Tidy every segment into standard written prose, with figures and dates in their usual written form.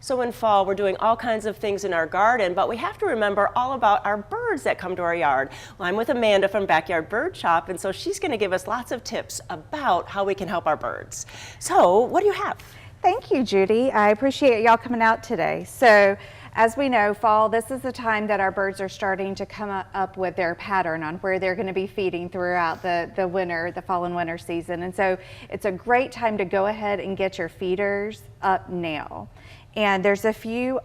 So in fall, we're doing all kinds of things in our garden, but we have to remember all about our birds that come to our yard. Well, I'm with Amanda from Backyard Bird Shop, and so she's going to give us lots of tips about how we can help our birds. So what do you have? Thank you, Judy. I appreciate y'all coming out today. So as we know, fall, this is the time that our birds are starting to come up with their pattern on where they're going to be feeding throughout the winter, the fall and winter season. And so it's a great time to go ahead and get your feeders up now. And there's a few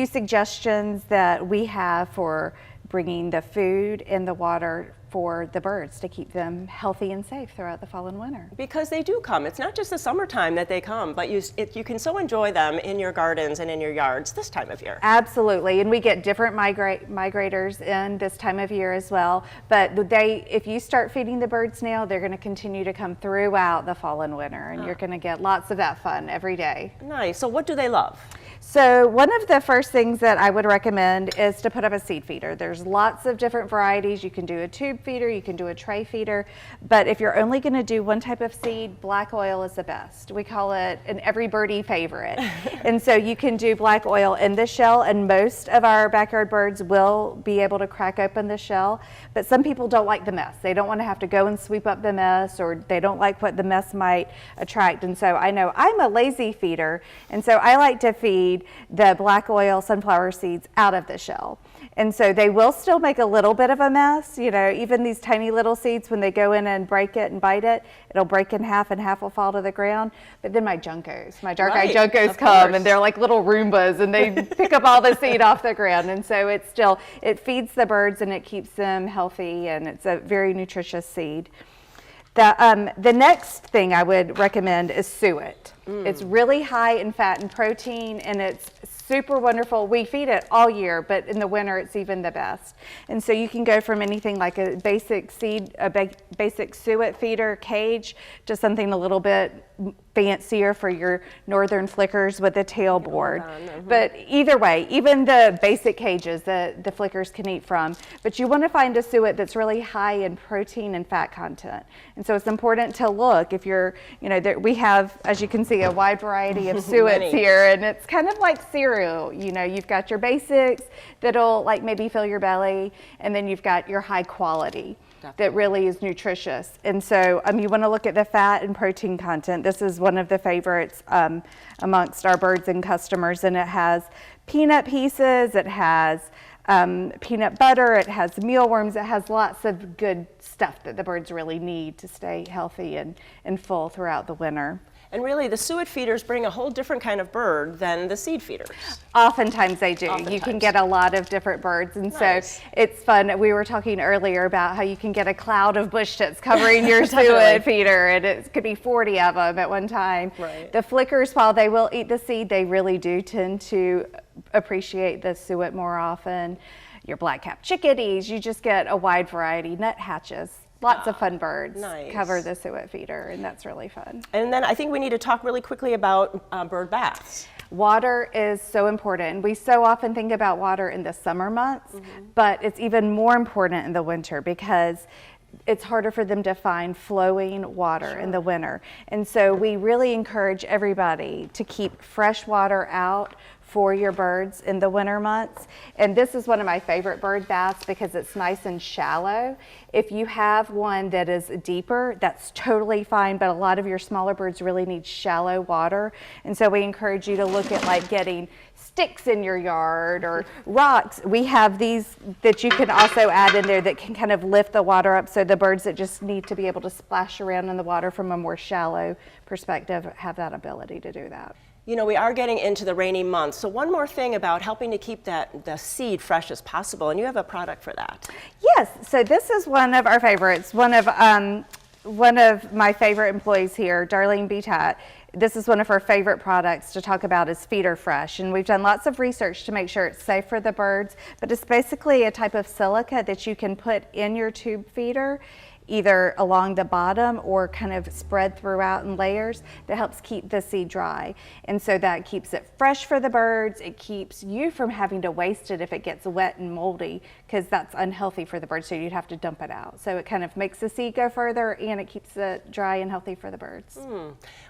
suggestions that we have for bringing the food and the water for the birds to keep them healthy and safe throughout the fall and winter. Because they do come. It's not just the summertime that they come, but you can so enjoy them in your gardens and in your yards this time of year. Absolutely, and we get different migrators in this time of year as well. But if you start feeding the birds now, they're going to continue to come throughout the fall and winter, and you're going to get lots of that fun every day. Nice. So what do they love? So one of the first things that I would recommend is to put up a seed feeder. There's lots of different varieties. You can do a tube feeder, you can do a tray feeder, but if you're only going to do one type of seed, black oil is the best. We call it an every birdie favorite. And so you can do black oil in the shell, and most of our backyard birds will be able to crack open the shell, but some people don't like the mess. They don't want to have to go and sweep up the mess, or they don't like what the mess might attract. And so I know I'm a lazy feeder, and so I like to feed the black oil sunflower seeds out of the shell. And so they will still make a little bit of a mess. You know, even these tiny little seeds, when they go in and break it and bite it, it'll break in half and half will fall to the ground. But then my juncos, my dark-eyed juncos come, and they're like little Roombas, and they pick up all the seed off the ground. And so it feeds the birds and it keeps them healthy, and it's a very nutritious seed. The next thing I would recommend is suet. It's really high in fat and protein, and it's super wonderful. We feed it all year, but in the winter it's even the best. And so you can go from anything like a basic suet feeder cage to something a little bit fancier for your northern flickers with a tailboard. But either way, even the basic cages that the flickers can eat from, but you want to find a suet that's really high in protein and fat content. And so it's important to look if you're, we have, as you can see, a wide variety of suets here, and it's kind of like cereal. You've got your basics that'll like maybe fill your belly, and then you've got your high quality that really is nutritious. And so you want to look at the fat and protein content. This is one of the favorites amongst our birds and customers, and it has peanut pieces, it has peanut butter, it has mealworms, it has lots of good stuff that the birds really need to stay healthy and full throughout the winter. And really, the suet feeders bring a whole different kind of bird than the seed feeders. Oftentimes they do. You can get a lot of different birds, and so it's fun. We were talking earlier about how you can get a cloud of bush tits covering your suet feeder, and it could be 40 of them at one time. The flickers, while they will eat the seed, they really do tend to appreciate the suet more often. Your black-capped chickadees, you just get a wide variety. Nuthatches. Lots of fun birds cover the suet feeder, and that's really fun. And then I think we need to talk really quickly about bird baths. Water is so important. We so often think about water in the summer months, but it's even more important in the winter because it's harder for them to find flowing water in the winter. And so we really encourage everybody to keep fresh water out for your birds in the winter months. And this is one of my favorite bird baths because it's nice and shallow. If you have one that is deeper, that's totally fine, but a lot of your smaller birds really need shallow water. And so we encourage you to look at like getting sticks in your yard or rocks. We have these that you can also add in there that can kind of lift the water up, so the birds that just need to be able to splash around in the water from a more shallow perspective have that ability to do that. We are getting into the rainy months, so one more thing about helping to keep the seed fresh as possible, and you have a product for that. Yes, so this is one of our favorites. One of my favorite employees here, Darlene Betat, this is one of her favorite products to talk about is Feeder Fresh, and we've done lots of research to make sure it's safe for the birds, but it's basically a type of silica that you can put in your tube feeder. either along the bottom or kind of spread throughout in layers that helps keep the seed dry. And so that keeps it fresh for the birds. It keeps you from having to waste it if it gets wet and moldy, because that's unhealthy for the birds, so you'd have to dump it out. So it kind of makes the seed go further, and it keeps it dry and healthy for the birds.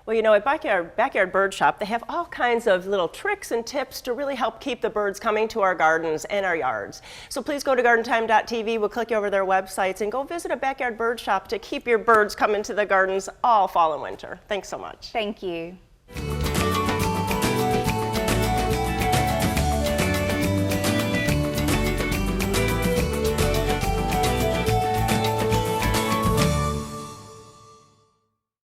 Well, you know, at Backyard Bird Shop, they have all kinds of little tricks and tips to really help keep the birds coming to our gardens and our yards. So please go to gardentime.tv. We'll click you over their websites and go visit a Backyard Bird Shop to keep your birds coming to the gardens all fall and winter. Thanks so much. Thank you.